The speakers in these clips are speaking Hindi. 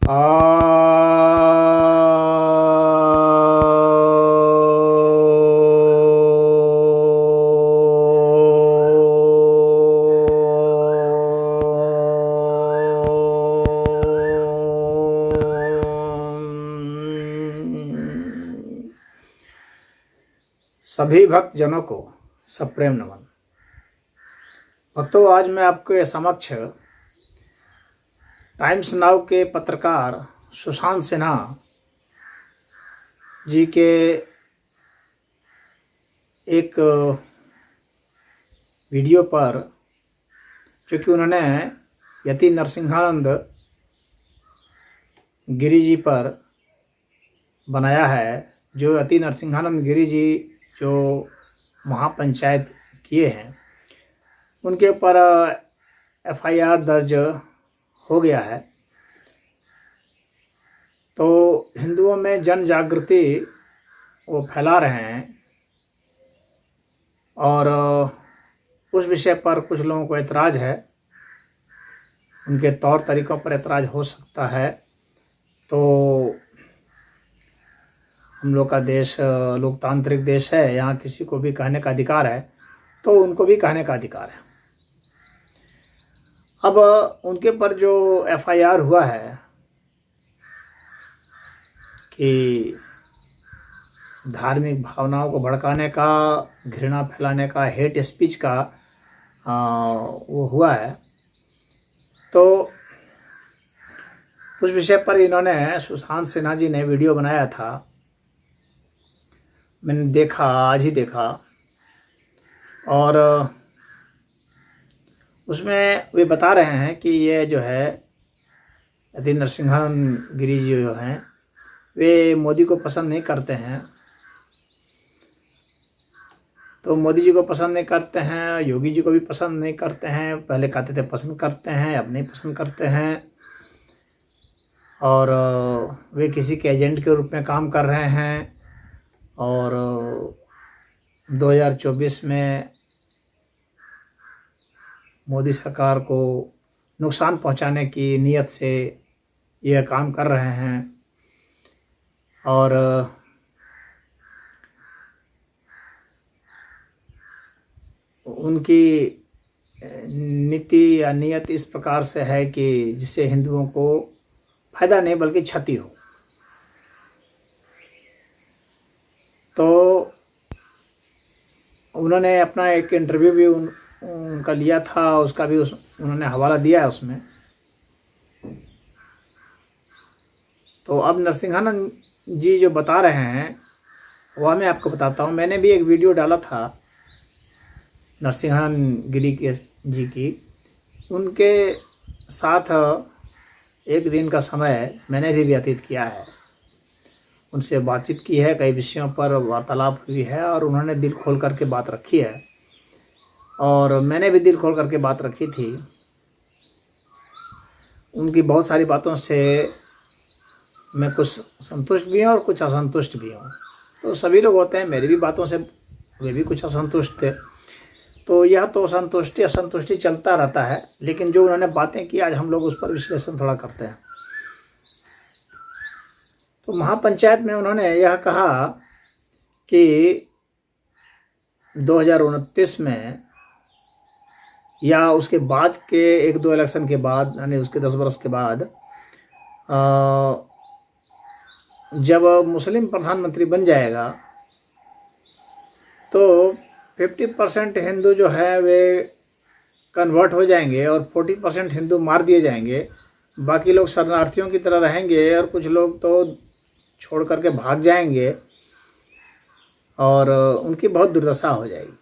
सभी भक्त जनों को सप्रेम नमन। भक्तों, आज मैं आपके समक्ष टाइम्स नाउ के पत्रकार सुशांत सिन्हा जी के एक वीडियो पर, जो कि उन्होंने यति नरसिंहानंद गिरी जी पर बनाया है, जो यति नरसिंहानंद गिरी जी जो महापंचायत किए हैं, उनके ऊपर FIR दर्ज हो गया है। तो हिंदुओं में जन जागृति वो फैला रहे हैं और उस विषय पर कुछ लोगों को ऐतराज़ है, उनके तौर तरीक़ों पर ऐतराज़ हो सकता है। तो हम लोग का देश लोकतांत्रिक देश है, यहाँ किसी को भी कहने का अधिकार है, तो उनको भी कहने का अधिकार है। अब उनके पर जो FIR हुआ है कि धार्मिक भावनाओं को भड़काने का, घृणा फैलाने का, हेट स्पीच का वो हुआ है, तो उस विषय पर इन्होंने, सुशांत सिन्हा जी ने वीडियो बनाया था। मैंने देखा, आज ही देखा, और उसमें वे बता रहे हैं कि ये जो है यति नरसिंहानंद गिरी जी जो हैं, वे मोदी को पसंद नहीं करते हैं। तो मोदी जी को पसंद नहीं करते हैं, योगी जी को भी पसंद नहीं करते हैं। पहले कहते थे पसंद करते हैं, अब नहीं पसंद करते हैं, और वे किसी के एजेंट के रूप में काम कर रहे हैं। और 2024 में मोदी सरकार को नुकसान पहुंचाने की नीयत से यह काम कर रहे हैं। और उनकी नीति या नीयत इस प्रकार से है कि जिससे हिंदुओं को फायदा नहीं बल्कि क्षति हो। तो उन्होंने अपना एक इंटरव्यू भी उनका लिया था, उसका भी उन्होंने हवाला दिया है उसमें। तो अब नरसिंहानंद जी जो बता रहे हैं वह मैं आपको बताता हूँ। मैंने भी एक वीडियो डाला था नरसिंहानंद गिरी के जी की, उनके साथ एक दिन का समय मैंने भी व्यतीत किया है, उनसे बातचीत की है, कई विषयों पर वार्तालाप हुई है, और उन्होंने दिल खोल करके बात रखी है, और मैंने भी दिल खोल करके बात रखी थी। उनकी बहुत सारी बातों से मैं कुछ संतुष्ट भी हूँ और कुछ असंतुष्ट भी हूँ। तो सभी लोग होते हैं, मेरी भी बातों से वे भी कुछ असंतुष्ट थे। तो यह तो संतुष्टि असंतुष्टि चलता रहता है, लेकिन जो उन्होंने बातें की, आज हम लोग उस पर विश्लेषण थोड़ा करते हैं। तो महापंचायत में उन्होंने यह कहा कि 2029 में या उसके बाद के 1-2 इलेक्शन के बाद, यानी उसके 10 वर्ष के बाद, जब मुस्लिम प्रधानमंत्री बन जाएगा तो 50% हिंदू जो है वे कन्वर्ट हो जाएंगे और 40% हिंदू मार दिए जाएंगे। बाकी लोग शरणार्थियों की तरह रहेंगे और कुछ लोग तो छोड़ करके भाग जाएंगे और उनकी बहुत दुर्दशा हो जाएगी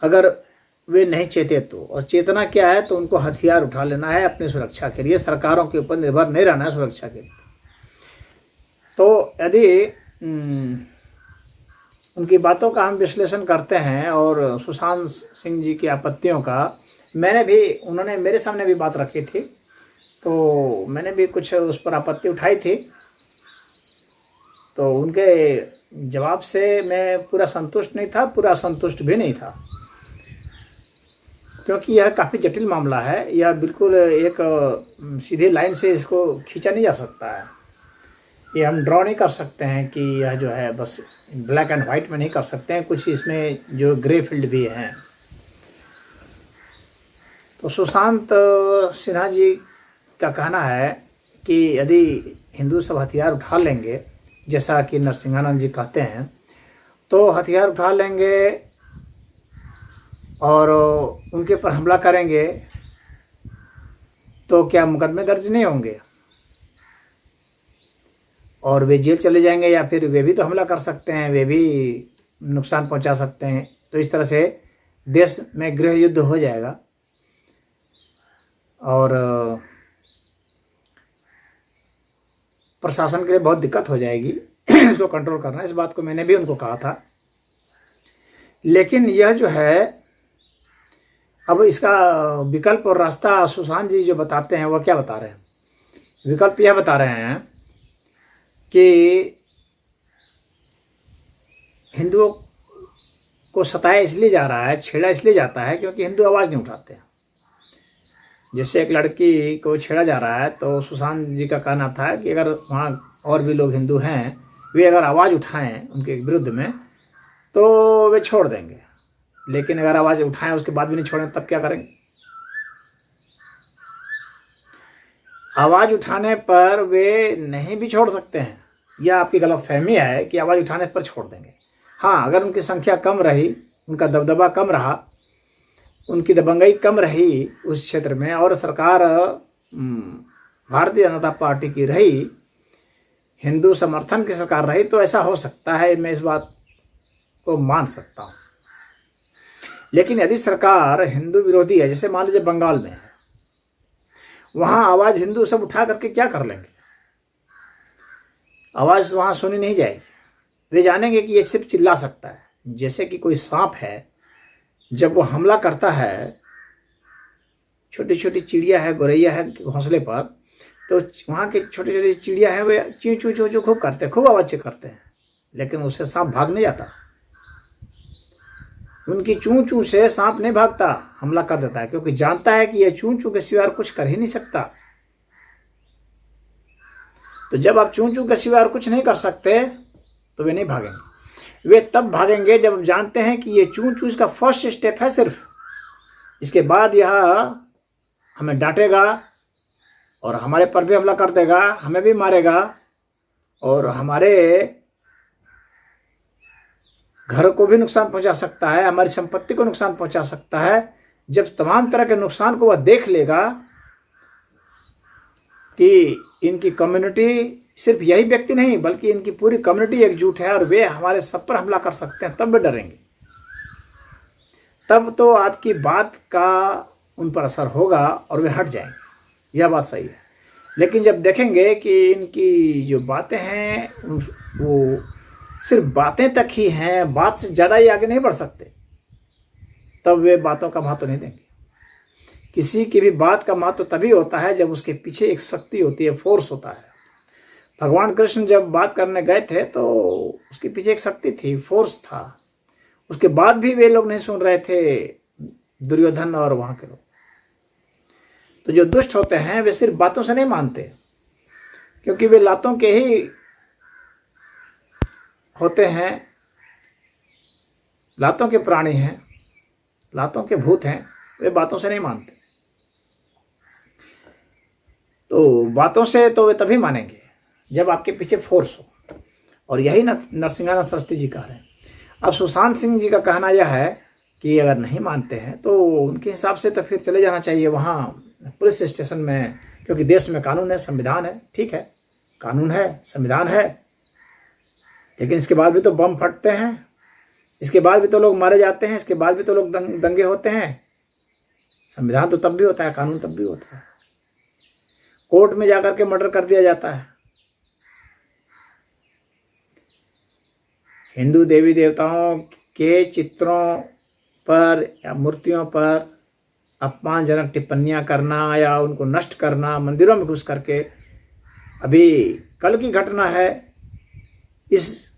अगर वे नहीं चेते तो। और चेतना क्या है? तो उनको हथियार उठा लेना है अपनी सुरक्षा के लिए, सरकारों के ऊपर निर्भर नहीं रहना है सुरक्षा के लिए। तो यदि उनकी बातों का हम विश्लेषण करते हैं और सुशांत सिंह जी की आपत्तियों का, उन्होंने मेरे सामने भी बात रखी थी, तो मैंने भी कुछ उस पर आपत्ति उठाई थी। तो उनके जवाब से मैं पूरा संतुष्ट नहीं था, पूरा संतुष्ट भी नहीं था। क्योंकि यह काफ़ी जटिल मामला है। यह बिल्कुल एक सीधी लाइन से इसको खींचा नहीं जा सकता है। ये हम ड्रॉ नहीं कर सकते हैं कि यह जो है बस ब्लैक एंड वाइट में नहीं कर सकते हैं, कुछ इसमें जो ग्रे फील्ड भी हैं। तो सुशांत सिन्हा जी का कहना है कि यदि हिंदू सब हथियार उठा लेंगे, जैसा कि नरसिंहानंद जी कहते हैं, तो हथियार उठा लेंगे और उनके ऊपर हमला करेंगे तो क्या मुकदमे दर्ज नहीं होंगे और वे जेल चले जाएंगे, या फिर वे भी तो हमला कर सकते हैं, वे भी नुकसान पहुंचा सकते हैं। तो इस तरह से देश में गृह युद्ध हो जाएगा और प्रशासन के लिए बहुत दिक्कत हो जाएगी इसको कंट्रोल करना। इस बात को मैंने भी उनको कहा था। लेकिन यह जो है, अब इसका विकल्प और रास्ता सुशांत जी जो बताते हैं वह क्या बता रहे हैं? विकल्प यह बता रहे हैं कि हिंदुओं को सताया इसलिए जा रहा है, छेड़ा इसलिए जाता है क्योंकि हिंदू आवाज़ नहीं उठाते हैं। जैसे एक लड़की को छेड़ा जा रहा है, तो सुशांत जी का कहना था कि अगर वहाँ और भी लोग हिंदू हैं, वे अगर आवाज़ उठाएं उनके विरुद्ध में तो वे छोड़ देंगे। लेकिन अगर आवाज़ उठाएं उसके बाद भी नहीं छोड़ें, तब क्या करेंगे? आवाज़ उठाने पर वे नहीं भी छोड़ सकते हैं। यह आपकी गलतफहमी है कि आवाज़ उठाने पर छोड़ देंगे। हाँ, अगर उनकी संख्या कम रही, उनका दबदबा कम रहा, उनकी दबंगई कम रही उस क्षेत्र में, और सरकार भारतीय जनता पार्टी की रही, हिंदू समर्थन की सरकार रही, तो ऐसा हो सकता है। मैं इस बात को मान सकता हूँ। लेकिन यदि सरकार हिंदू विरोधी है, जैसे मान लीजिए बंगाल में है, वहाँ आवाज़ हिंदू सब उठा करके क्या कर लेंगे? आवाज़ वहाँ सुनी नहीं जाएगी। वे जानेंगे कि ये सिर्फ चिल्ला सकता है। जैसे कि कोई सांप है, जब वो हमला करता है, छोटी छोटी चिड़िया है, गोरैया है घोंसले पर, तो वहाँ के छोटी छोटी चिड़िया है, वे चीं चू चू चू खूब करते हैं, खूब आवाज़ करते हैं, लेकिन उससे सांप भाग नहीं जाता। उनकी चूं चूं से सांप नहीं भागता, हमला कर देता है, क्योंकि जानता है कि यह चूं चूं के सिवा कुछ कर ही नहीं सकता। तो जब आप चूं चूं के सिवा कुछ नहीं कर सकते तो वे नहीं भागेंगे। वे तब भागेंगे जब जानते हैं कि ये चूं चूं इसका फर्स्ट स्टेप है सिर्फ। इसके बाद यह हमें डांटेगा और हमारे पर भी हमला कर देगा, हमें भी मारेगा और हमारे घर को भी नुकसान पहुंचा सकता है, हमारी संपत्ति को नुकसान पहुंचा सकता है। जब तमाम तरह के नुकसान को वह देख लेगा कि इनकी कम्युनिटी, सिर्फ यही व्यक्ति नहीं बल्कि इनकी पूरी कम्युनिटी एकजुट है और वे हमारे सब पर हमला कर सकते हैं, तब वे डरेंगे। तब तो आपकी बात का उन पर असर होगा और वे हट जाएंगे। यह बात सही है। लेकिन जब देखेंगे कि इनकी जो बातें हैं वो सिर्फ बातें तक ही हैं, बात से ज़्यादा ही आगे नहीं बढ़ सकते, तब वे बातों का महत्व नहीं देंगे। किसी की भी बात का महत्व तभी होता है जब उसके पीछे एक शक्ति होती है, फोर्स होता है। भगवान कृष्ण जब बात करने गए थे तो उसके पीछे एक शक्ति थी, फोर्स था। उसके बाद भी वे लोग नहीं सुन रहे थे, दुर्योधन और वहाँ के लोग। तो जो दुष्ट होते हैं वे सिर्फ बातों से नहीं मानते, क्योंकि वे लातों के ही होते हैं, लातों के प्राणी हैं, लातों के भूत हैं। वे बातों से नहीं मानते। तो बातों से तो वे तभी मानेंगे जब आपके पीछे फोर्स हो, और यही नरसिंहानंद सरस्वती जी कह रहे हैं। अब सुशांत सिंह जी का कहना यह है कि अगर नहीं मानते हैं तो उनके हिसाब से तो फिर चले जाना चाहिए वहाँ पुलिस स्टेशन में, क्योंकि देश में कानून है, संविधान है। ठीक है, कानून है, संविधान है, लेकिन इसके बाद भी तो बम फटते हैं, इसके बाद भी तो लोग मारे जाते हैं, इसके बाद भी तो लोग दंगे होते हैं। संविधान तो तब भी होता है, कानून तब भी होता है। कोर्ट में जाकर के मर्डर कर दिया जाता है। हिंदू देवी देवताओं के चित्रों पर या मूर्तियों पर अपमानजनक टिप्पणियां करना या उनको नष्ट करना, मंदिरों में घुस करके। अभी कल की घटना है, इस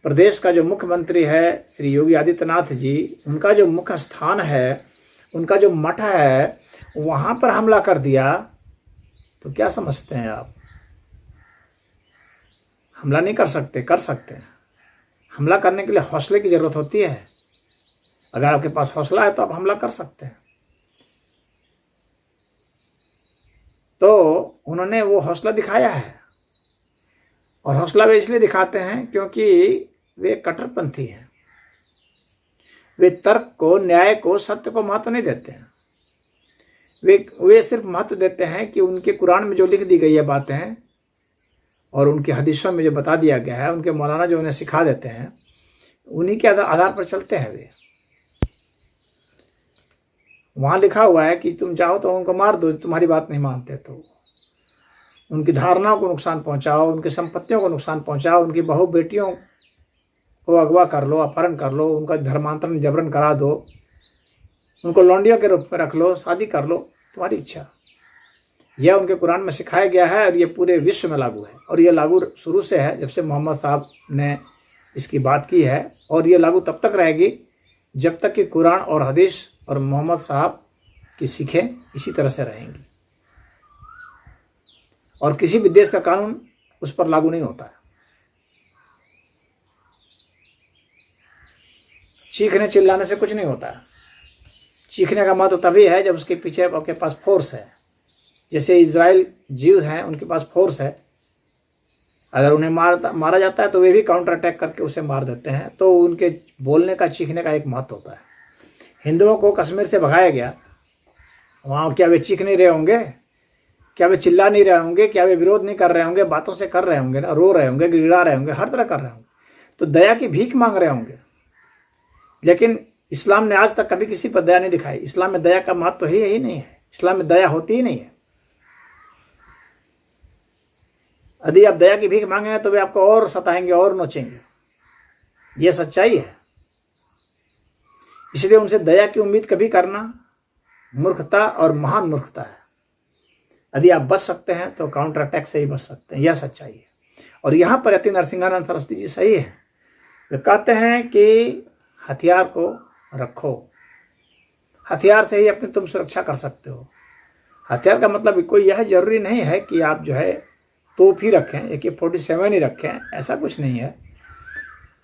प्रदेश का जो मुख्यमंत्री है श्री योगी आदित्यनाथ जी, उनका जो मुख्य स्थान है उनका जो मठ है वहाँ पर हमला कर दिया, तो क्या समझते हैं आप? हमला नहीं कर सकते? कर सकते हैं। हमला करने के लिए हौसले की ज़रूरत होती है। अगर आपके पास हौसला है तो आप हमला कर सकते हैं। तो उन्होंने वो हौसला दिखाया है, और हौसला वे इसलिए दिखाते हैं क्योंकि वे कट्टरपंथी हैं। वे तर्क को, न्याय को, सत्य को महत्व नहीं देते हैं। वे सिर्फ महत्व देते हैं कि उनके कुरान में जो लिख दी गई है बातें और उनके हदीसों में जो बता दिया गया है, उनके मौलाना जो उन्हें सिखा देते हैं, उन्हीं के आधार पर चलते हैं वे। वहाँ लिखा हुआ है कि तुम चाहो तो उनको मार दो, तुम्हारी बात नहीं मानते तो। उनकी धारणाओं को नुकसान पहुँचाओ, उनकी संपत्तियों को नुकसान पहुँचाओ, उनकी बहू बेटियों को अगवा कर लो, अपहरण कर लो, उनका धर्मांतरण जबरन करा दो, उनको लौंडियों के रूप में रख लो, शादी कर लो, तुम्हारी इच्छा। यह उनके कुरान में सिखाया गया है और ये पूरे विश्व में लागू है। और ये लागू शुरू से है, जब से मोहम्मद साहब ने इसकी बात की है, और ये लागू तब तक रहेगी जब तक कि कुरान और हदीस और मोहम्मद साहब की सीखें इसी तरह से रहेंगी। और किसी भी देश का कानून उस पर लागू नहीं होता है। चीखने चिल्लाने से कुछ नहीं होता है। चीखने का महत्व तभी है जब उसके पीछे आपके पास फोर्स है। जैसे इजराइल जीव हैं, उनके पास फोर्स है। अगर उन्हें मारा जाता है तो वे भी काउंटर अटैक करके उसे मार देते हैं। तो उनके बोलने का, चीखने का एक महत्व होता है। हिंदुओं को कश्मीर से भगाया गया, वहाँ क्या वे चीख नहीं रहे होंगे? क्या वे चिल्ला नहीं रहे होंगे? क्या वे विरोध नहीं कर रहे होंगे? बातों से कर रहे होंगे ना, रो रहे होंगे, गिड़गिड़ा रहे होंगे, हर तरह कर रहे होंगे। तो दया की भीख मांग रहे होंगे। लेकिन इस्लाम ने आज तक कभी किसी पर दया नहीं दिखाई। इस्लाम में दया का महत्व तो ही नहीं है। इस्लाम में दया होती ही नहीं है। यदि आप दया की भीख मांगेंगे तो वे आपको और सताएंगे और नोचेंगे। यह सच्चाई है। इसलिए उनसे दया की उम्मीद कभी करना मूर्खता और महान मूर्खता है। यदि आप बच सकते हैं तो काउंटर अटैक से ही बच सकते हैं। यह सच्चाई है। और यहाँ पर यति नरसिंहानंद सरस्वती जी सही है। वे कहते हैं कि हथियार को रखो, हथियार से ही अपनी तुम सुरक्षा कर सकते हो। हथियार का मतलब कोई यह जरूरी नहीं है कि आप जो है तोप ही रखें, AK-47 ही रखें, ऐसा कुछ नहीं है।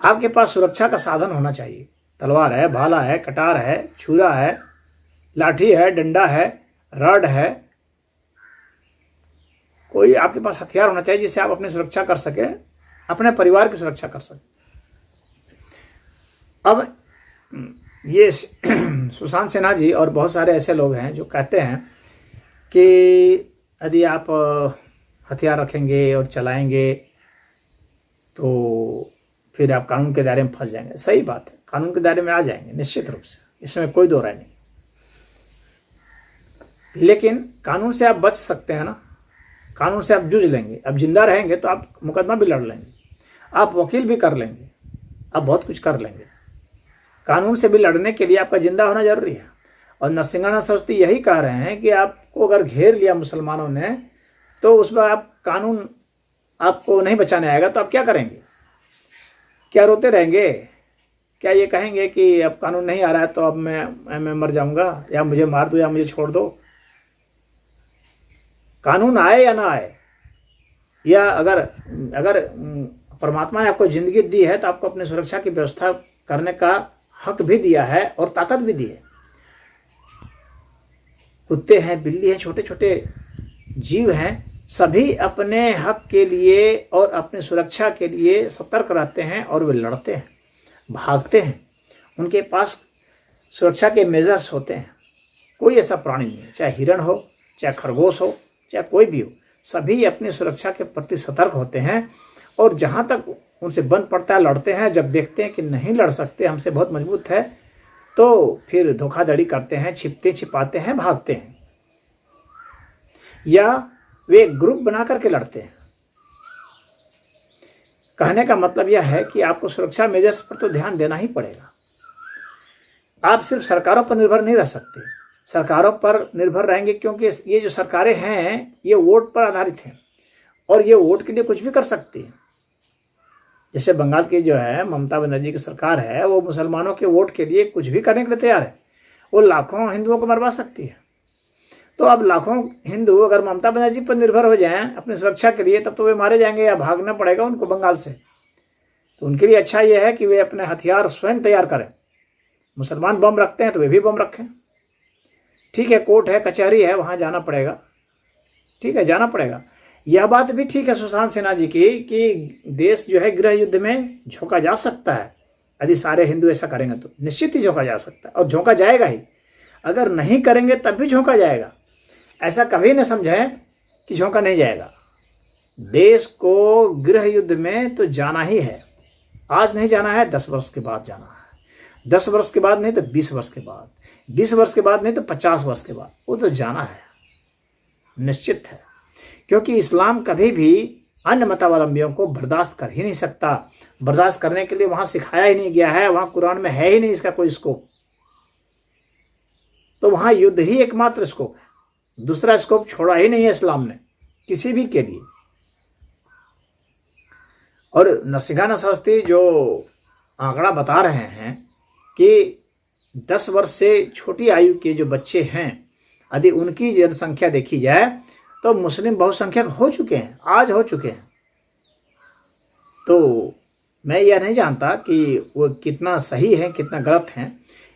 आपके पास सुरक्षा का साधन होना चाहिए। तलवार है, भाला है, कटार है, छुरा है, लाठी है, डंडा है, रॉड है, कोई आपके पास हथियार होना चाहिए जिससे आप अपनी सुरक्षा कर सके, अपने परिवार की सुरक्षा कर सके। अब ये सुशांत सिन्हा जी और बहुत सारे ऐसे लोग हैं जो कहते हैं कि यदि आप हथियार रखेंगे और चलाएंगे तो फिर आप कानून के दायरे में फंस जाएंगे। सही बात है, कानून के दायरे में आ जाएंगे निश्चित रूप से, इसमें कोई दो राय नहीं। लेकिन कानून से आप बच सकते हैं ना, कानून से आप जूझ लेंगे। अब जिंदा रहेंगे तो आप मुकदमा भी लड़ लेंगे, आप वकील भी कर लेंगे, आप बहुत कुछ कर लेंगे। कानून से भी लड़ने के लिए आपका जिंदा होना जरूरी है। और नरसिंहानंद सरस्वती यही कह रहे हैं कि आपको अगर घेर लिया मुसलमानों ने तो उसमें आप कानून आपको नहीं बचाने आएगा तो आप क्या करेंगे? क्या रोते रहेंगे? क्या ये कहेंगे कि अब कानून नहीं आ रहा है तो अब मैं मर जाऊंगा, या मुझे मार दो या मुझे छोड़ दो? कानून आए या ना आए, या अगर परमात्मा ने आपको जिंदगी दी है तो आपको अपनी सुरक्षा की व्यवस्था करने का हक भी दिया है और ताकत भी दी है। कुत्ते हैं, बिल्ली हैं, छोटे छोटे जीव हैं, सभी अपने हक के लिए और अपनी सुरक्षा के लिए सतर्क रहते हैं और वे लड़ते हैं, भागते हैं। उनके पास सुरक्षा के मेजर्स होते हैं। कोई ऐसा प्राणी नहीं है, चाहे हिरण हो, चाहे खरगोश हो, चाहे कोई भी हो, सभी अपनी सुरक्षा के प्रति सतर्क होते हैं। और जहाँ तक उनसे बन पड़ता है लड़ते हैं। जब देखते हैं कि नहीं लड़ सकते, हमसे बहुत मजबूत है, तो फिर धोखाधड़ी करते हैं, छिपते छिपाते हैं, भागते हैं, या वे ग्रुप बना करके लड़ते हैं। कहने का मतलब यह है कि आपको सुरक्षा मेजर्स पर तो ध्यान देना ही पड़ेगा। आप सिर्फ सरकारों पर निर्भर नहीं रह सकते। सरकारों पर निर्भर रहेंगे क्योंकि ये जो सरकारें हैं ये वोट पर आधारित हैं और ये वोट के लिए कुछ भी कर सकती है। जैसे बंगाल की जो है ममता बनर्जी की सरकार है, वो मुसलमानों के वोट के लिए कुछ भी करने के लिए तैयार है। वो लाखों हिंदुओं को मरवा सकती है। तो अब लाखों हिंदू अगर ममता बनर्जी पर निर्भर हो जाएं अपनी सुरक्षा के लिए, तब तो वे मारे जाएंगे या भागना पड़ेगा उनको बंगाल से। तो उनके लिए अच्छा यह है कि वे अपने हथियार स्वयं तैयार करें। मुसलमान बम रखते हैं तो वे भी बम रखें। ठीक है, कोर्ट है, कचहरी है, वहाँ जाना पड़ेगा, ठीक है, जाना पड़ेगा। यह बात भी ठीक है सुशांत सिन्हा जी की कि देश जो है गृह युद्ध में झोंका जा सकता है। यदि सारे हिंदू ऐसा करेंगे तो निश्चित ही झोंका जा सकता है, और झोंका जाएगा ही। अगर नहीं करेंगे तब भी झोंका जाएगा। ऐसा कभी न समझें कि झोंका नहीं जाएगा। देश को गृह युद्ध में तो जाना ही है। आज नहीं जाना है, 10 वर्ष के बाद जाना है। 10 वर्ष के बाद नहीं तो 20 वर्ष के बाद, 20 वर्ष के बाद नहीं तो 50 वर्ष के बाद, वो तो जाना है, निश्चित है। क्योंकि इस्लाम कभी भी अन्य मतावलंबियों को बर्दाश्त कर ही नहीं सकता। बर्दाश्त करने के लिए वहां सिखाया ही नहीं गया है, वहां कुरान में है ही नहीं इसका कोई स्कोप। तो वहां युद्ध ही एकमात्र स्कोप है, दूसरा स्कोप छोड़ा ही नहीं है इस्लाम ने किसी भी के लिए। और नसीहा नसरती जो आंकड़ा बता रहे हैं कि 10 वर्ष से छोटी आयु के जो बच्चे हैं, यदि उनकी जनसंख्या देखी जाए तो मुस्लिम बहुसंख्यक हो चुके हैं, आज हो चुके हैं। तो मैं यह नहीं जानता कि वो कितना सही है कितना गलत है,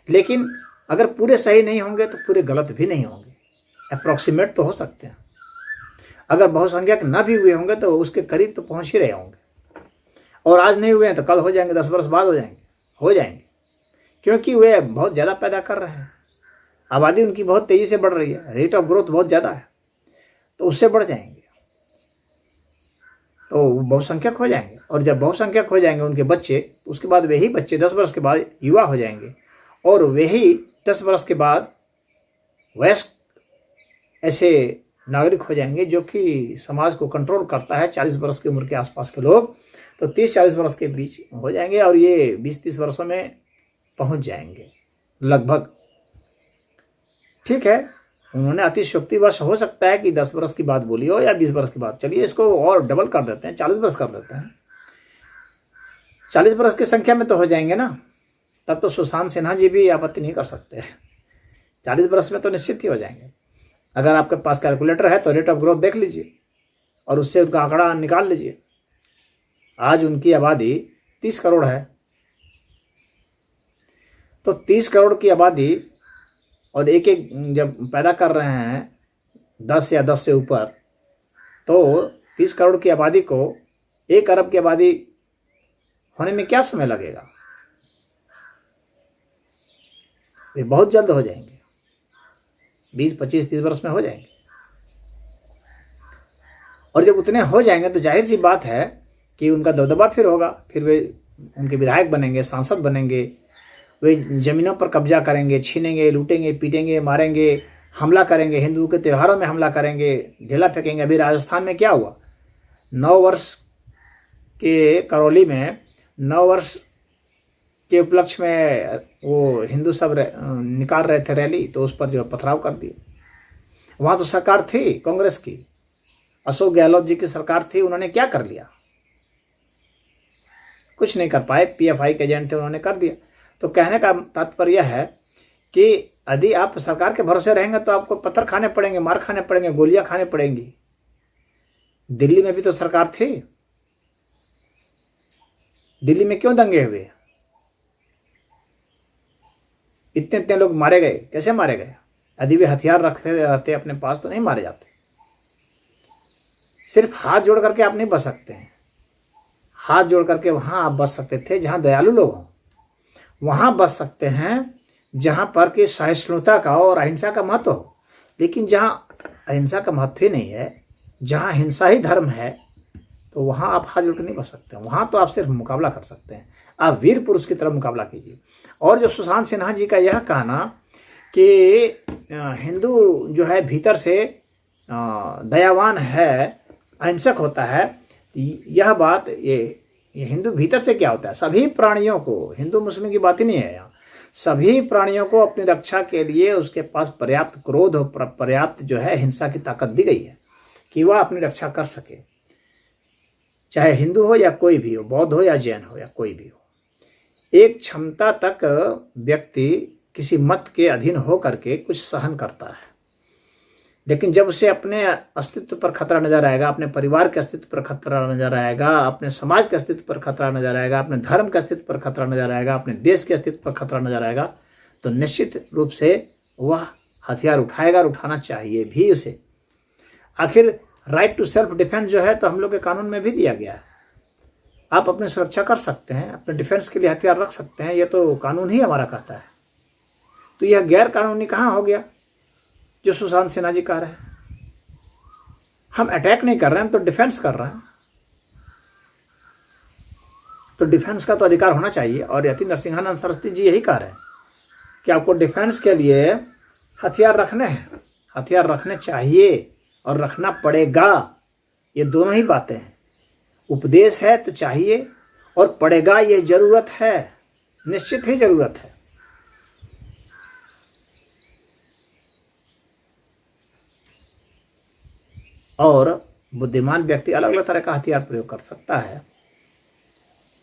लेकिन अगर पूरे सही नहीं होंगे तो पूरे गलत भी नहीं होंगे, अप्रॉक्सीमेट तो हो सकते हैं। अगर बहुसंख्यक न भी हुए होंगे तो उसके करीब तो पहुंच ही रहे होंगे। और आज नहीं हुए हैं तो कल हो जाएंगे, 10 वर्ष बाद हो जाएंगे, क्योंकि वे बहुत ज़्यादा पैदा कर रहे हैं। आबादी उनकी बहुत तेज़ी से बढ़ रही है, रेट ऑफ ग्रोथ बहुत ज़्यादा है, तो उससे बढ़ जाएंगे, तो बहुसंख्यक हो जाएंगे। और जब बहुसंख्यक हो जाएंगे उनके बच्चे, उसके बाद वही बच्चे 10 वर्ष के बाद युवा हो जाएंगे, और वही 10 वर्ष के बाद वयस्क ऐसे नागरिक हो जाएंगे जो कि समाज को कंट्रोल करता है। 40 वर्ष की उम्र के आसपास के लोग तो 30-40 वर्ष के बीच हो जाएंगे, और ये 20-30 वर्षों में पहुंच जाएंगे लगभग। ठीक है, उन्होंने अतिशयोक्तिवश हो सकता है कि 10 वर्ष की बात बोली हो या 20 वर्ष की बात, चलिए इसको और डबल कर देते हैं, 40 वर्ष कर देते हैं। 40 वर्ष की संख्या में तो हो जाएंगे ना, तब तो सुशांत सिन्हा जी भी आपत्ति नहीं कर सकते। 40 वर्ष में तो निश्चित ही हो जाएंगे। अगर आपके पास कैलकुलेटर है तो रेट ऑफ ग्रोथ देख लीजिए और उससे उनका आंकड़ा निकाल लीजिए। आज उनकी आबादी 30 करोड़ है, तो 30 करोड़ की आबादी और एक एक जब पैदा कर रहे हैं 10 या 10 से ऊपर, तो 30 करोड़ की आबादी को 1 अरब की आबादी होने में क्या समय लगेगा? वे बहुत जल्द हो जाएंगे, 20, 25, 30 वर्ष में हो जाएंगे। और जब उतने हो जाएंगे तो जाहिर सी बात है कि उनका दबदबा फिर होगा, फिर वे उनके विधायक बनेंगे, सांसद बनेंगे, वे ज़मीनों पर कब्जा करेंगे, छीनेंगे, लूटेंगे, पीटेंगे, मारेंगे, हमला करेंगे, हिंदुओं के त्योहारों में हमला करेंगे, ढेला फेंकेंगे। अभी राजस्थान में क्या हुआ, 9 वर्ष के करौली में 9 वर्ष के उपलक्ष्य में वो हिंदू सब निकाल रहे थे रैली, तो उस पर जो पथराव कर दिए। वहाँ तो सरकार थी कांग्रेस की, अशोक गहलोत जी की सरकार थी, उन्होंने क्या कर लिया? कुछ नहीं कर पाए, पीएफआई के एजेंट थे, उन्होंने कर दिया। तो कहने का तात्पर्य है कि यदि आप सरकार के भरोसे रहेंगे तो आपको पत्थर खाने पड़ेंगे, मार खाने पड़ेंगे, गोलियां खाने पड़ेंगी। दिल्ली में भी तो सरकार थी, दिल्ली में क्यों दंगे हुए? इतने लोग मारे गए, कैसे मारे गए? यदि वे हथियार रखते रहते अपने पास तो नहीं मारे जाते। सिर्फ हाथ जोड़ करके आप नहीं बच सकते हैं, हाथ जोड़ करके वहां आप बच सकते थे जहां दयालु लोग हों, वहां बच सकते हैं जहां पर कि सहिष्णुता का और अहिंसा का महत्व हो। लेकिन जहां अहिंसा का महत्व ही नहीं है, जहां हिंसा ही धर्म है, तो वहां आप हाथ जोड़ कर नहीं बच सकते। वहां तो आप सिर्फ मुकाबला कर सकते हैं, आप वीर पुरुष की तरह मुकाबला कीजिए। और जो सुशांत सिन्हा जी का यह कहना कि हिंदू जो है भीतर से दयावान है, अहिंसक होता है, यह बात ये हिंदू भीतर से क्या होता है? सभी प्राणियों को, हिंदू मुस्लिम की बात ही नहीं है यहाँ, सभी प्राणियों को अपनी रक्षा के लिए उसके पास पर्याप्त क्रोध और पर्याप्त जो है हिंसा की ताकत दी गई है कि वह अपनी रक्षा कर सके, चाहे हिंदू हो या कोई भी हो, बौद्ध हो या जैन हो या कोई भी हो। एक क्षमता तक व्यक्ति किसी मत के अधीन हो करके कुछ सहन करता है, लेकिन जब उसे अपने अस्तित्व पर खतरा नजर आएगा, अपने परिवार के अस्तित्व पर खतरा नजर आएगा, अपने समाज के अस्तित्व पर खतरा नजर आएगा, अपने धर्म के अस्तित्व पर खतरा नजर आएगा, अपने देश के अस्तित्व पर खतरा नजर आएगा, तो निश्चित रूप से वह हथियार उठाएगा और उठाना चाहिए भी उसे। आखिर राइट टू सेल्फ डिफेंस जो है तो हम लोग के कानून में भी दिया गया है। आप अपनी सुरक्षा कर सकते हैं, अपने डिफेंस के लिए हथियार रख सकते हैं, यह तो कानून ही हमारा कहता है। तो यह गैर कानूनी कहाँ हो गया जो सुशांत सिन्हा जी कह रहे हैं? हम अटैक नहीं कर रहे हैं, हम तो डिफेंस कर रहे हैं। तो डिफेंस का तो अधिकार होना चाहिए। और यति नरसिंहानंद सरस्वती जी यही कह रहे हैं कि आपको डिफेंस के लिए हथियार रखने हैं, हथियार रखने चाहिए और रखना पड़ेगा। ये दोनों ही बातें हैं। उपदेश है तो चाहिए और पड़ेगा, ये जरूरत है, निश्चित ही जरूरत है। और बुद्धिमान व्यक्ति अलग अलग तरह का हथियार प्रयोग कर सकता है।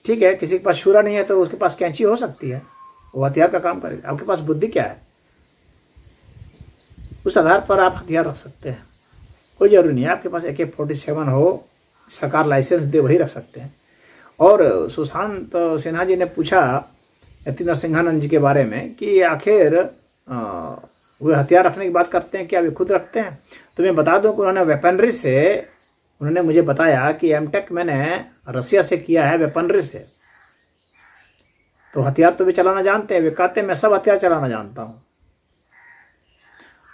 ठीक है, किसी के पास छुरा नहीं है तो उसके पास कैंची हो सकती है, वो हथियार का काम करेगा। आपके पास बुद्धि क्या है, उस आधार पर आप हथियार रख सकते हैं। कोई जरूरी नहीं है आपके पास AK-47 हो, सरकार लाइसेंस दे वही रख सकते हैं। और सुशांत सिन्हा जी ने पूछा यति नरसिंहानंद जी के बारे में कि आखिर वे हथियार रखने की बात करते हैं, क्या वे खुद रखते हैं? तो मैं बता दूं कि उन्होंने वेपनरी से, उन्होंने मुझे बताया कि M.Tech मैंने रसिया से किया है, वेपनरी से। तो हथियार तो वे चलाना जानते हैं। वे कहते हैं मैं सब हथियार चलाना जानता हूँ।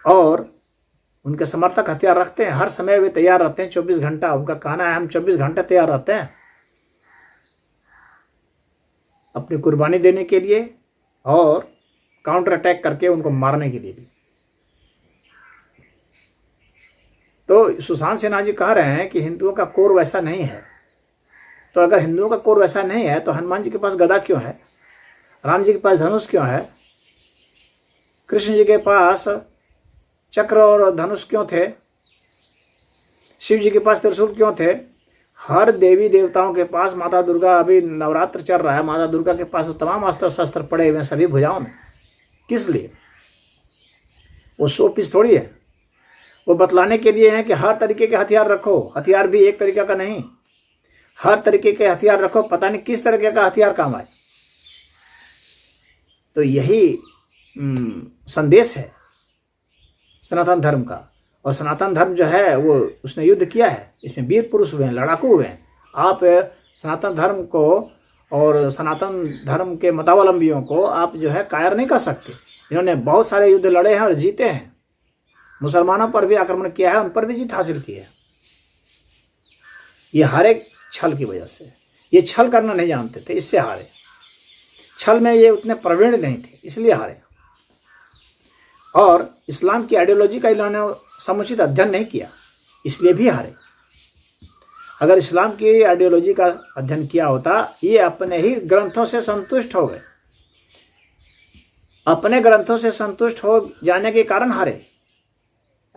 और उनके समर्थक हथियार रखते हैं, हर समय वे तैयार रहते हैं 24 घंटा। उनका कहना है हम 24 घंटे तैयार रहते हैं अपनी कुर्बानी देने के लिए और काउंटर अटैक करके उनको मारने के लिए भी। तो सुशांत सिन्हा जी कह रहे हैं कि हिंदुओं का कोर वैसा नहीं है। तो अगर हिंदुओं का कोर वैसा नहीं है तो हनुमान जी के पास गदा क्यों है? राम जी के पास धनुष क्यों है? कृष्ण जी के पास चक्र और धनुष क्यों थे? शिव जी के पास त्रिशूल क्यों थे? हर देवी देवताओं के पास, माता दुर्गा, अभी नवरात्र चल रहा है, माता दुर्गा के पास तो तमाम अस्त्र शस्त्र पड़े हुए हैं सभी भुजाओं में। किस लिए? वो 100 पीस थोड़ी है, वो बतलाने के लिए है कि हर तरीके के हथियार रखो। हथियार भी एक तरीके का नहीं, हर तरीके के हथियार रखो, पता नहीं किस तरीके का हथियार काम आए। तो यही संदेश है सनातन धर्म का। और सनातन धर्म जो है वो उसने युद्ध किया है, इसमें वीर पुरुष हुए हैं, लड़ाकू हुए हैं। आप सनातन धर्म को और सनातन धर्म के मतावलंबियों को आप जो है कायर नहीं कर सकते। इन्होंने बहुत सारे युद्ध लड़े हैं और जीते हैं। मुसलमानों पर भी आक्रमण किया है, उन पर भी जीत हासिल की है। ये हारे छल की वजह से। ये छल करना नहीं जानते थे, इससे हारे। छल में ये उतने प्रवीण नहीं थे, इसलिए हारे। और इस्लाम की आइडियोलॉजी का इन्होंने समुचित अध्ययन नहीं किया, इसलिए भी हारे। अगर इस्लाम की आइडियोलॉजी का अध्ययन किया होता, ये अपने ही ग्रंथों से संतुष्ट हो गए। अपने ग्रंथों से संतुष्ट हो जाने के कारण हारे।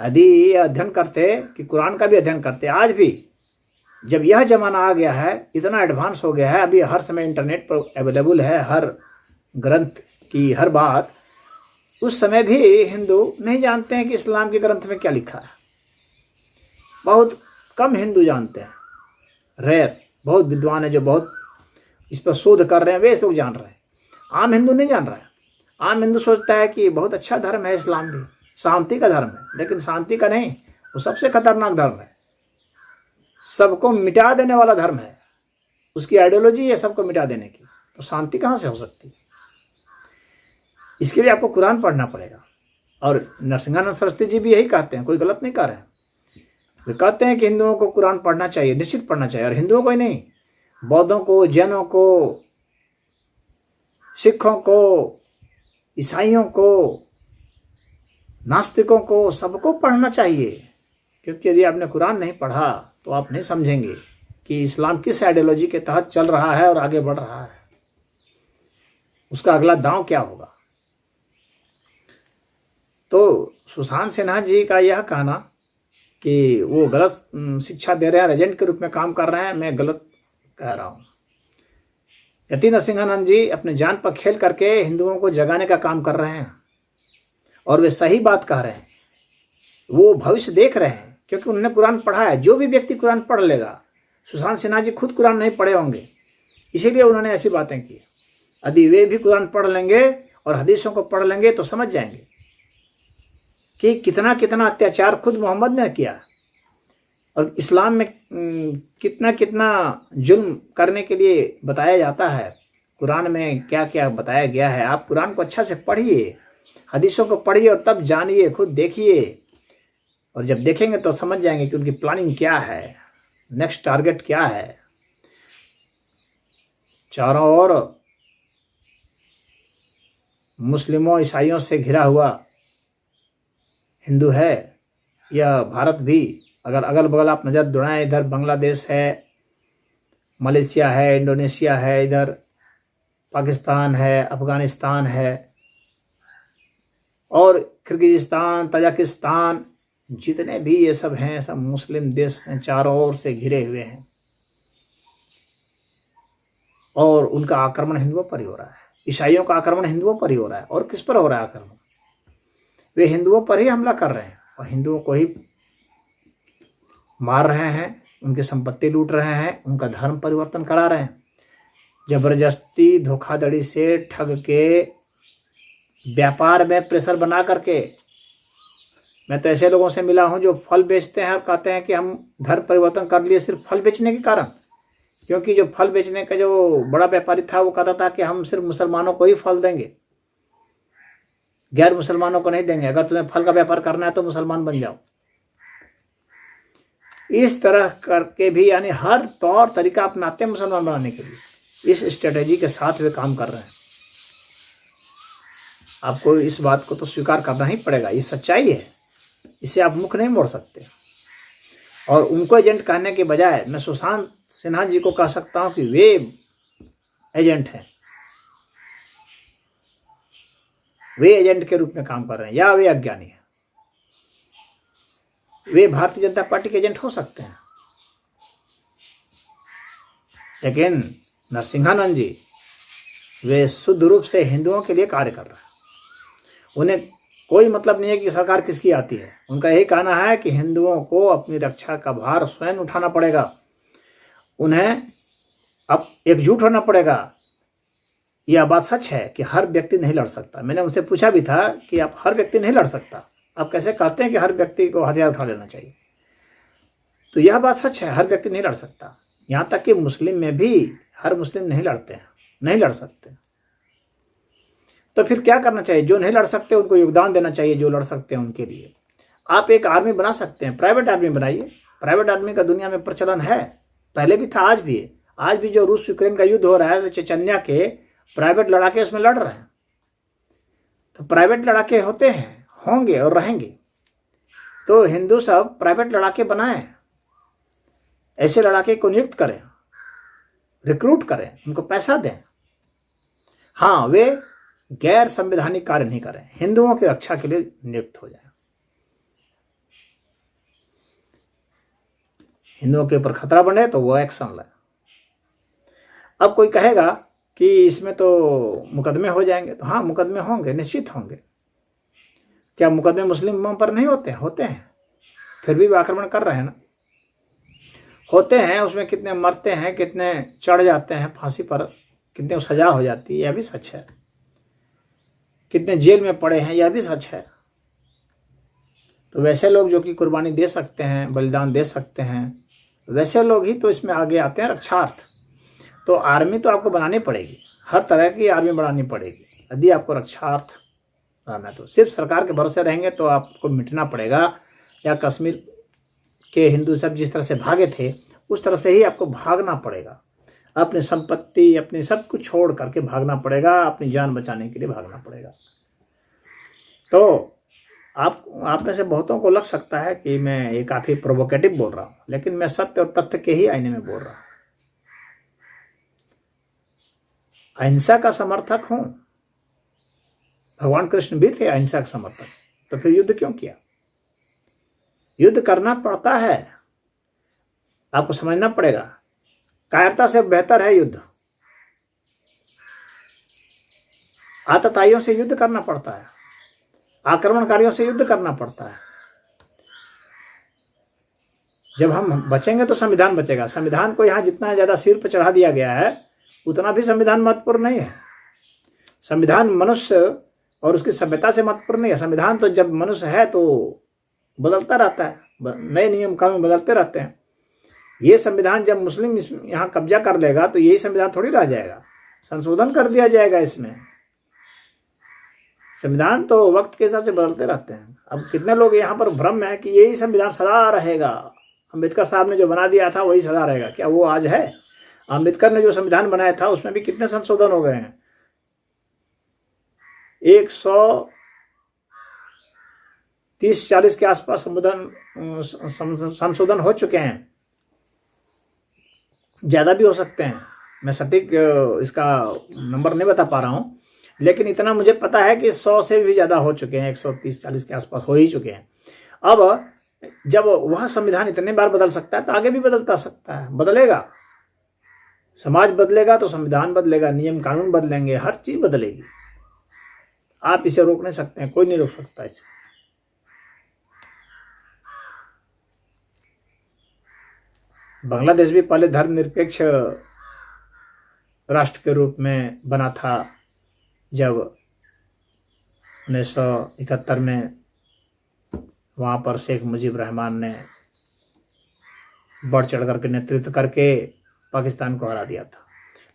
यदि ये अध्ययन करते कि कुरान का भी अध्ययन करते, आज भी जब यह जमाना आ गया है, इतना एडवांस हो गया है, अभी हर समय इंटरनेट पर अवेलेबल है हर ग्रंथ की हर बात, उस समय भी हिंदू नहीं जानते हैं कि इस्लाम के ग्रंथ में क्या लिखा है। बहुत कम हिंदू जानते हैं, रेयर। बहुत विद्वान है जो बहुत इस पर शोध कर रहे हैं, वे लोग जान रहे हैं। आम हिंदू नहीं जान रहा है। आम हिंदू सोचता है कि बहुत अच्छा धर्म है इस्लाम भी, शांति का धर्म है, लेकिन शांति का नहीं, वो सबसे खतरनाक धर्म है, सबको मिटा देने वाला धर्म है। उसकी आइडियोलॉजी है सबको मिटा देने की, तो शांति कहाँ से हो सकती है? इसके लिए आपको कुरान पढ़ना पड़ेगा। और नरसिंहानंद सरस्वती जी भी यही कहते हैं, कोई गलत नहीं कह रहे हैं। वे कहते हैं कि हिंदुओं को कुरान पढ़ना चाहिए, निश्चित पढ़ना चाहिए। और हिंदुओं को ही नहीं, बौद्धों को, जैनों को, सिखों को, ईसाइयों को, नास्तिकों को, सबको पढ़ना चाहिए। क्योंकि यदि आपने कुरान नहीं पढ़ा तो आप नहीं समझेंगे कि इस्लाम किस आइडियोलॉजी के तहत चल रहा है और आगे बढ़ रहा है, उसका अगला दांव क्या होगा। तो सुशांत सिन्हा जी का यह कहना कि वो गलत शिक्षा दे रहे हैं, एजेंट के रूप में काम कर रहे हैं, मैं गलत कह रहा हूँ। यति नरसिंहानंद जी अपने जान पर खेल करके हिंदुओं को जगाने का काम कर रहे हैं और वे सही बात कह रहे हैं। वो भविष्य देख रहे हैं क्योंकि उन्होंने कुरान पढ़ा है। जो भी व्यक्ति कुरान पढ़ लेगा, सुशांत सिन्हा जी खुद कुरान नहीं पढ़े होंगे, इसीलिए उन्होंने ऐसी बातें की। यदि वे भी कुरान पढ़ लेंगे और हदीसों को पढ़ लेंगे तो समझ जाएंगे कि कितना कितना अत्याचार खुद मोहम्मद ने किया और इस्लाम में कितना कितना जुल्म करने के लिए बताया जाता है। कुरान में क्या क्या बताया गया है। आप कुरान को अच्छा से पढ़िए, हदीसों को पढ़िए और तब जानिए, खुद देखिए। और जब देखेंगे तो समझ जाएंगे कि उनकी प्लानिंग क्या है, नेक्स्ट टारगेट क्या है। चारों ओर मुस्लिमों ईसाइयों से घिरा हुआ हिंदू है यह भारत भी। अगर अगल बगल आप नज़र दौड़ाएं, इधर बांग्लादेश है, मलेशिया है, इंडोनेशिया है, इधर पाकिस्तान है, अफगानिस्तान है और किर्गिज़स्तान, तजाकिस्तान, जितने भी ये सब हैं सब मुस्लिम देश हैं, चारों ओर से घिरे हुए हैं और उनका आक्रमण हिंदुओं पर ही हो रहा है। ईसाइयों का आक्रमण हिंदुओं पर ही हो रहा है। और किस पर हो रहा है आक्रमण? वे हिंदुओं पर ही हमला कर रहे हैं और हिंदुओं को ही मार रहे हैं, उनकी संपत्ति लूट रहे हैं, उनका धर्म परिवर्तन करा रहे हैं, जबरदस्ती धोखाधड़ी से ठग के व्यापार में प्रेशर बना करके। मैं तो ऐसे लोगों से मिला हूं जो फल बेचते हैं और कहते हैं कि हम धर्म परिवर्तन कर लिए सिर्फ फल बेचने के कारण। क्योंकि जो फल बेचने का जो बड़ा व्यापारी था वो कहता था कि हम सिर्फ मुसलमानों को ही फल देंगे, गैर मुसलमानों को नहीं देंगे। अगर तुम्हें फल का व्यापार करना है तो मुसलमान बन जाओ। इस तरह करके भी यानी हर तौर तरीका अपनाते हैं मुसलमान बनाने के लिए। इस स्ट्रेटेजी के साथ वे काम कर रहे हैं। आपको इस बात को तो स्वीकार करना ही पड़ेगा, ये सच्चाई है, इससे आप मुख नहीं मोड़ सकते। और उनको एजेंट कहने के बजाय मैं सुशांत सिन्हा जी को कह सकता हूं कि वे एजेंट हैं, वे एजेंट के रूप में काम कर रहे हैं या वे अज्ञानी हैं। वे भारतीय जनता पार्टी के एजेंट हो सकते हैं, लेकिन नरसिंहानंद जी वे शुद्ध रूप से हिंदुओं के लिए कार्य कर रहे हैं। उन्हें कोई मतलब नहीं है कि सरकार किसकी आती है। उनका यही कहना है कि हिंदुओं को अपनी रक्षा का भार स्वयं उठाना पड़ेगा, उन्हें अब एकजुट होना पड़ेगा। यह बात सच है कि हर व्यक्ति नहीं लड़ सकता। मैंने उनसे पूछा भी था कि आप हर व्यक्ति नहीं लड़ सकता, आप कैसे कहते हैं कि हर व्यक्ति को हथियार उठा लेना चाहिए? तो यह बात सच है, हर व्यक्ति नहीं लड़ सकता। यहाँ तक कि मुस्लिम में भी हर मुस्लिम नहीं लड़ते हैं, नहीं लड़ सकते। तो फिर क्या करना चाहिए? जो नहीं लड़ सकते उनको योगदान देना चाहिए, जो लड़ सकते हैं उनके लिए। आप एक आर्मी बना सकते हैं, प्राइवेट आर्मी बनाइए। प्राइवेट आर्मी का दुनिया में प्रचलन है, पहले भी था, आज भी है। आज भी जो रूस यूक्रेन का युद्ध हो रहा है तो चेचन्या के प्राइवेट लड़ाके उसमें लड़ रहे हैं। तो प्राइवेट लड़ाके होते हैं, होंगे और रहेंगे। तो हिंदू सब प्राइवेट लड़ाके बनाएं, ऐसे लड़ाके को नियुक्त करें, रिक्रूट करें, उनको पैसा दें। हाँ, वे गैर संवैधानिक कार्य नहीं करें, हिंदुओं की रक्षा के लिए नियुक्त हो जाए। हिंदुओं के ऊपर खतरा बने तो वो एक्शन लें। अब कोई कहेगा कि इसमें तो मुकदमे हो जाएंगे, तो हाँ मुकदमे होंगे, निश्चित होंगे। क्या मुकदमे मुस्लिमों पर नहीं होते हैं? होते हैं, फिर भी वो आक्रमण कर रहे हैं ना, होते हैं। उसमें कितने मरते हैं, कितने चढ़ जाते हैं फांसी पर, कितने सजा हो जाती है, यह भी सच है। कितने जेल में पड़े हैं, यह भी सच है। तो वैसे लोग जो कि कुर्बानी दे सकते हैं, बलिदान दे सकते हैं, वैसे लोग ही तो इसमें आगे आते हैं रक्षार्थ। तो आर्मी तो आपको बनानी पड़ेगी, हर तरह की आर्मी बनानी पड़ेगी यदि आपको रक्षार्थ रहना। तो सिर्फ सरकार के भरोसे रहेंगे तो आपको मिटना पड़ेगा, या कश्मीर के हिंदू सब जिस तरह से भागे थे उस तरह से ही आपको भागना पड़ेगा। अपनी संपत्ति, अपनी सब कुछ छोड़ करके भागना पड़ेगा, अपनी जान बचाने के लिए भागना पड़ेगा। तो आप में से बहुतों को लग सकता है कि मैं ये काफ़ी प्रोवोकेटिव बोल रहा हूँ, लेकिन मैं सत्य और तथ्य के ही आईने में बोल रहा हूँ। अहिंसा का समर्थक हूँ, भगवान कृष्ण भी थे अहिंसा के समर्थक, तो फिर युद्ध क्यों किया? युद्ध करना पड़ता है, आपको समझना पड़ेगा। कायरता से बेहतर है युद्ध। आतताइयों से युद्ध करना पड़ता है, आक्रमणकारियों से युद्ध करना पड़ता है। जब हम बचेंगे तो संविधान बचेगा। संविधान को यहाँ जितना ज़्यादा सिर पर चढ़ा दिया गया है उतना भी संविधान महत्वपूर्ण नहीं है। संविधान मनुष्य और उसकी सभ्यता से महत्वपूर्ण नहीं है। संविधान तो जब मनुष्य है तो बदलता रहता है, नए नियम कानून बदलते रहते हैं। ये संविधान जब मुस्लिम यहाँ कब्जा कर लेगा तो यही संविधान थोड़ी रह जाएगा, संशोधन कर दिया जाएगा इसमें। संविधान तो वक्त के हिसाब से बदलते रहते हैं। अब कितने लोग यहाँ पर भ्रम में है कि यही संविधान सदा रहेगा, अम्बेडकर साहब ने जो बना दिया था वही सदा रहेगा। क्या वो आज है? अम्बेडकर ने जो संविधान बनाया था उसमें भी कितने संशोधन हो गए हैं? 130-40 के आसपास संशोधन हो चुके हैं, ज़्यादा भी हो सकते हैं। मैं सटीक इसका नंबर नहीं बता पा रहा हूँ, लेकिन इतना मुझे पता है कि 100 से भी ज़्यादा हो चुके हैं, 130-40 के आसपास हो ही चुके हैं। अब जब वह संविधान इतने बार बदल सकता है तो आगे भी बदलता सकता है, बदलेगा। समाज बदलेगा तो संविधान बदलेगा, नियम कानून बदलेंगे, हर चीज बदलेगी। आप इसे रोक नहीं सकते हैं, कोई नहीं रोक सकता इसे। बांग्लादेश भी पहले धर्मनिरपेक्ष राष्ट्र के रूप में बना था। जब 1971 में वहाँ पर शेख मुजीब रहमान ने बढ़ चढ़ करके नेतृत्व करके पाकिस्तान को हरा दिया था।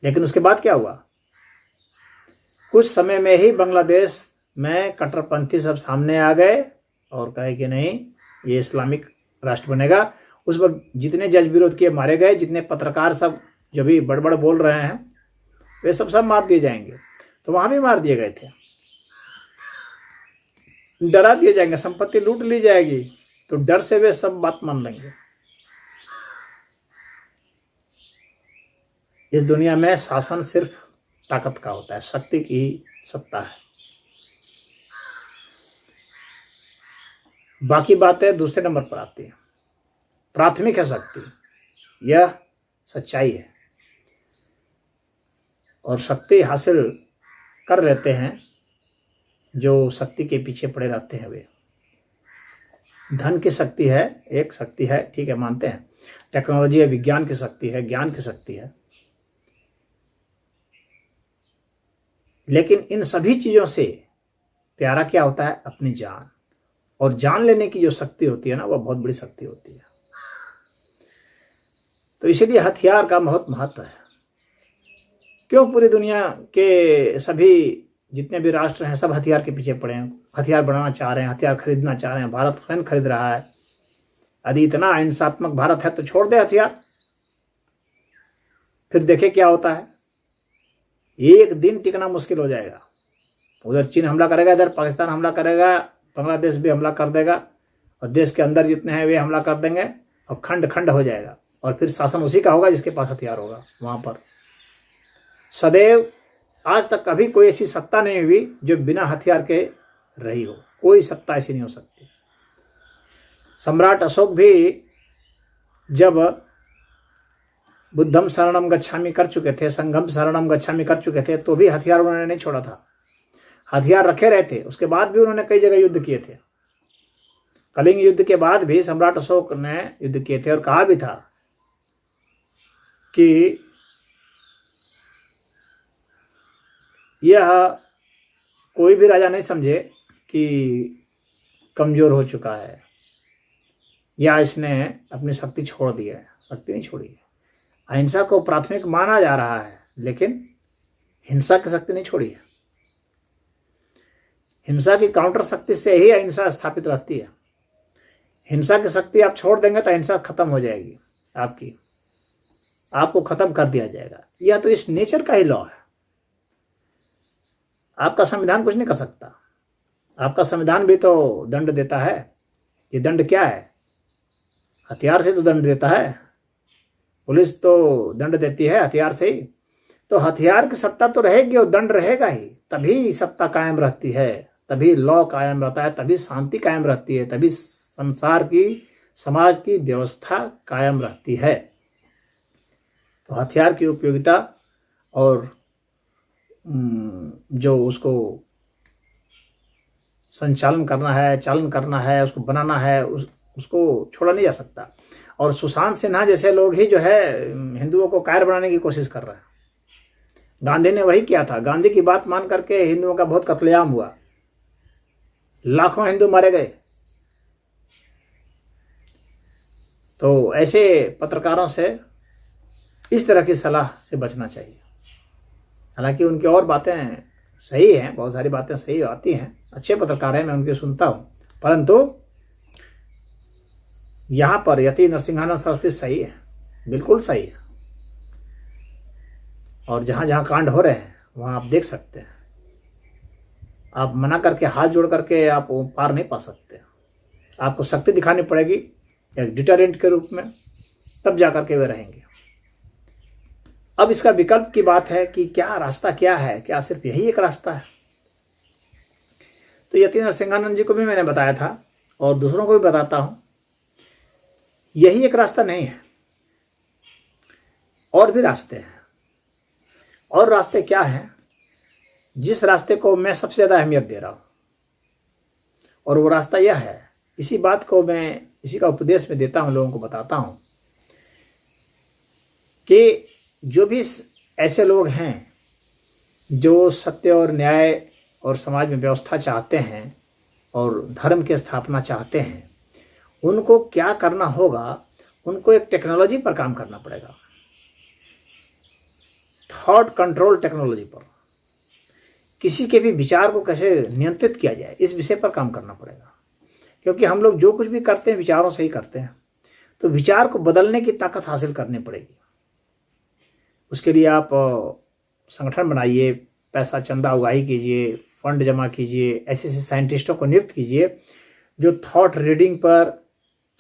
लेकिन उसके बाद क्या हुआ? कुछ समय में ही बांग्लादेश में कट्टरपंथी सब सामने आ गए और कहे कि नहीं, ये इस्लामिक राष्ट्र बनेगा। उस वक्त जितने जज विरोध किए मारे गए, जितने पत्रकार सब जो भी बड़बड़ बोल रहे हैं वे सब मार दिए जाएंगे। तो वहाँ भी मार दिए गए थे, डरा दिए जाएंगे, संपत्ति लूट ली जाएगी। तो डर से वे सब बात मान लेंगे। इस दुनिया में शासन सिर्फ ताकत का होता है, शक्ति की सत्ता है। बाकी बातें दूसरे नंबर पर आती है। प्राथमिक है शक्ति, यह सच्चाई है। और शक्ति हासिल कर लेते हैं जो शक्ति के पीछे पड़े रहते हैं। वे धन की शक्ति है, एक शक्ति है, ठीक है, मानते हैं। टेक्नोलॉजी है, विज्ञान की शक्ति है, ज्ञान की शक्ति है। लेकिन इन सभी चीजों से प्यारा क्या होता है? अपनी जान। और जान लेने की जो शक्ति होती है ना, वह बहुत बड़ी शक्ति होती है। तो इसीलिए हथियार का बहुत महत्व है। क्यों पूरी दुनिया के सभी जितने भी राष्ट्र हैं सब हथियार के पीछे पड़े हैं, हथियार बनाना चाह रहे हैं, हथियार खरीदना चाह रहे हैं। भारत स्वयं खरीद रहा है। यदि इतना अहिंसात्मक भारत है तो छोड़ दे हथियार, फिर देखे क्या होता है। एक दिन टिकना मुश्किल हो जाएगा। उधर चीन हमला करेगा, इधर पाकिस्तान हमला करेगा, बांग्लादेश भी हमला कर देगा, और देश के अंदर जितने हैं वे हमला कर देंगे, और खंड खंड हो जाएगा। और फिर शासन उसी का होगा जिसके पास हथियार होगा। वहां पर सदैव आज तक कभी कोई ऐसी सत्ता नहीं हुई जो बिना हथियार के रही हो। कोई सत्ता ऐसी नहीं हो सकती। सम्राट अशोक भी जब बुद्धम शरणम गच्छामि कर चुके थे, संघम शरणम गच्छामि कर चुके थे, तो भी हथियार उन्होंने नहीं छोड़ा था। हथियार रखे रहे थे। उसके बाद भी उन्होंने कई जगह युद्ध किए थे। कलिंग युद्ध के बाद भी सम्राट अशोक ने युद्ध किए थे और कहा भी था कि यह कोई भी राजा नहीं समझे कि कमजोर हो चुका है या इसने अपनी शक्ति छोड़ दी है। शक्ति नहीं छोड़ी है। अहिंसा को प्राथमिक माना जा रहा है, लेकिन हिंसा की शक्ति नहीं छोड़ी है। हिंसा की काउंटर शक्ति से ही अहिंसा स्थापित रहती है। हिंसा की शक्ति आप छोड़ देंगे तो अहिंसा खत्म हो जाएगी आपकी, आपको खत्म कर दिया जाएगा। यह तो इस नेचर का ही लॉ है। आपका संविधान कुछ नहीं कर सकता। आपका संविधान भी तो दंड देता है। ये दंड क्या है? हथियार से तो दंड देता है। पुलिस तो दंड देती है हथियार से ही। तो हथियार की सत्ता तो रहेगी और दंड रहेगा ही, तभी सत्ता कायम रहती है, तभी लॉ कायम रहता है, तभी शांति कायम रहती है, तभी संसार की, समाज की व्यवस्था कायम रहती है। तो हथियार की उपयोगिता और जो उसको संचालन करना है, चालन करना है, उसको बनाना है, उसको छोड़ा नहीं जा सकता। और सुशांत सिन्हा जैसे लोग ही जो है हिंदुओं को कायर बनाने की कोशिश कर रहे हैं। गांधी ने वही किया था। गांधी की बात मान करके हिंदुओं का बहुत कत्लेआम हुआ, लाखों हिंदू मारे गए। तो ऐसे पत्रकारों से इस तरह की सलाह से बचना चाहिए। हालांकि उनकी और बातें सही हैं, बहुत सारी बातें सही आती हैं, अच्छे पत्रकार हैं, मैं उनकी सुनता हूँ, परंतु यहाँ पर यति नरसिंहानंद सरस्वती सही है, बिल्कुल सही है। और जहाँ जहाँ कांड हो रहे हैं वहाँ आप देख सकते हैं। आप मना करके, हाथ जोड़ करके आप पार नहीं पा सकते। आपको शक्ति दिखानी पड़ेगी एक डिटरेंट के रूप में, तब जाकर के वे रहेंगे। अब इसका विकल्प की बात है कि क्या रास्ता क्या है, क्या सिर्फ यही एक रास्ता है? तो यति नरसिंहानंद जी को भी मैंने बताया था और दूसरों को भी बताता हूं, यही एक रास्ता नहीं है, और भी रास्ते हैं। और रास्ते क्या हैं? जिस रास्ते को मैं सबसे ज्यादा अहमियत दे रहा हूं, और वो रास्ता यह है, इसी बात को मैं इसी का उपदेश में देता हूं, लोगों को बताता हूं कि जो भी ऐसे लोग हैं जो सत्य और न्याय और समाज में व्यवस्था चाहते हैं और धर्म की स्थापना चाहते हैं, उनको क्या करना होगा? उनको एक टेक्नोलॉजी पर काम करना पड़ेगा, थॉट कंट्रोल टेक्नोलॉजी पर। किसी के भी विचार को कैसे नियंत्रित किया जाए, इस विषय पर काम करना पड़ेगा। क्योंकि हम लोग जो कुछ भी करते हैं विचारों से ही करते हैं, तो विचार को बदलने की ताकत हासिल करनी पड़ेगी। उसके लिए आप संगठन बनाइए, पैसा चंदा उगाही कीजिए, फंड जमा कीजिए, ऐसे ऐसे साइंटिस्टों को नियुक्त कीजिए जो थॉट रीडिंग पर,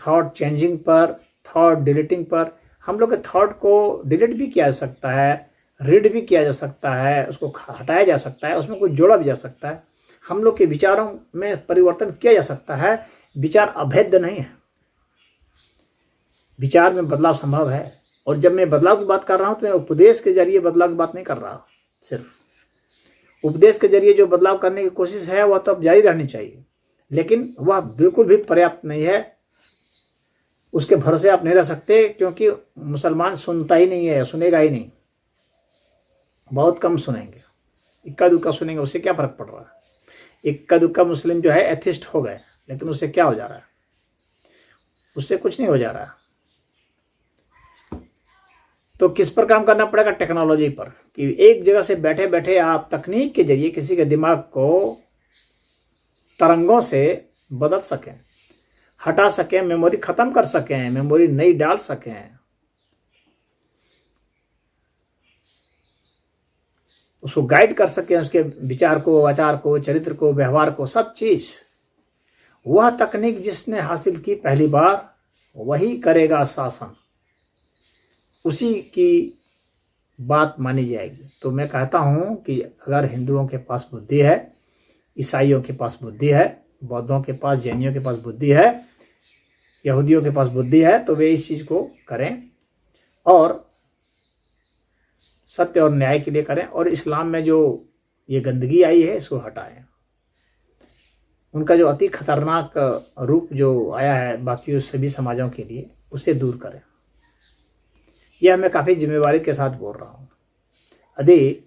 थॉट चेंजिंग पर, थॉट डिलीटिंग पर, हम लोग के थॉट को डिलीट भी किया जा सकता है, रीड भी किया जा सकता है, उसको हटाया जा सकता है, उसमें कुछ जोड़ा भी जा सकता है, हम लोग के विचारों में परिवर्तन किया जा सकता है। विचार अभेद्य नहीं है, विचार में बदलाव संभव है। और जब मैं बदलाव की बात कर रहा हूं तो मैं उपदेश के जरिए बदलाव की बात नहीं कर रहा। सिर्फ उपदेश के जरिए जो बदलाव करने की कोशिश है वह तो अब जारी रहनी चाहिए, लेकिन वह बिल्कुल भी पर्याप्त नहीं है। उसके भरोसे आप नहीं रह सकते, क्योंकि मुसलमान सुनता ही नहीं है, सुनेगा ही नहीं, बहुत कम सुनेंगे, इक्का दुक्का सुनेंगे। उससे क्या फर्क पड़ रहा है? इक्का दुक्का मुस्लिम जो है एथिस्ट हो गए, लेकिन उससे क्या हो जा रहा है? उससे कुछ नहीं हो जा रहा। तो किस पर काम करना पड़ेगा? टेक्नोलॉजी पर, कि एक जगह से बैठे बैठे आप तकनीक के जरिए किसी के दिमाग को तरंगों से बदल सकें, हटा सकें, मेमोरी खत्म कर सकें, मेमोरी नई डाल सकें, उसको गाइड कर सकें, उसके विचार को, आचार को, चरित्र को, व्यवहार को, सब चीज। वह तकनीक जिसने हासिल की पहली बार, वही करेगा शासन, उसी की बात मानी जाएगी। तो मैं कहता हूं कि अगर हिंदुओं के पास बुद्धि है, ईसाइयों के पास बुद्धि है, बौद्धों के पास, जैनियों के पास बुद्धि है, यहूदियों के पास बुद्धि है, तो वे इस चीज को करें और सत्य और न्याय के लिए करें, और इस्लाम में जो ये गंदगी आई है इसको हटाएं। उनका जो अति खतरनाक रूप जो आया है बाकी सभी समाजों के लिए, उसे दूर करें। यह मैं काफ़ी जिम्मेवारी के साथ बोल रहा हूँ। यदि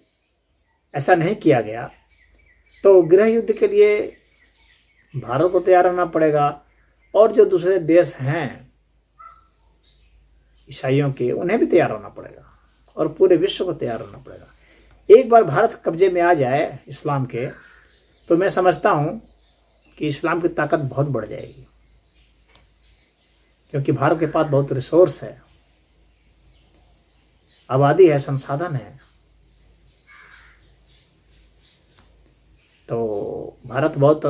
ऐसा नहीं किया गया तो गृह युद्ध के लिए भारत को तैयार रहना पड़ेगा, और जो दूसरे देश हैं ईसाइयों के, उन्हें भी तैयार होना पड़ेगा, और पूरे विश्व को तैयार होना पड़ेगा। एक बार भारत कब्जे में आ जाए इस्लाम के, तो मैं समझता हूँ कि इस्लाम की ताकत बहुत बढ़ जाएगी, क्योंकि भारत के पास बहुत रिसोर्स है, आबादी है, संसाधन है। तो भारत बहुत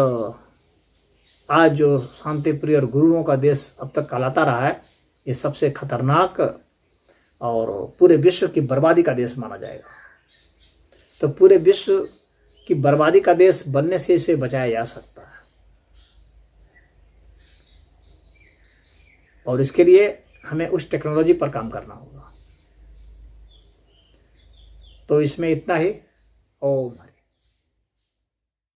आज जो शांति प्रिय और गुरुओं का देश अब तक कहलाता रहा है, ये सबसे खतरनाक और पूरे विश्व की बर्बादी का देश माना जाएगा। तो पूरे विश्व की बर्बादी का देश बनने से इसे बचाया जा सकता है, और इसके लिए हमें उस टेक्नोलॉजी पर काम करना होगा। तो इसमें इतना ही। ओम।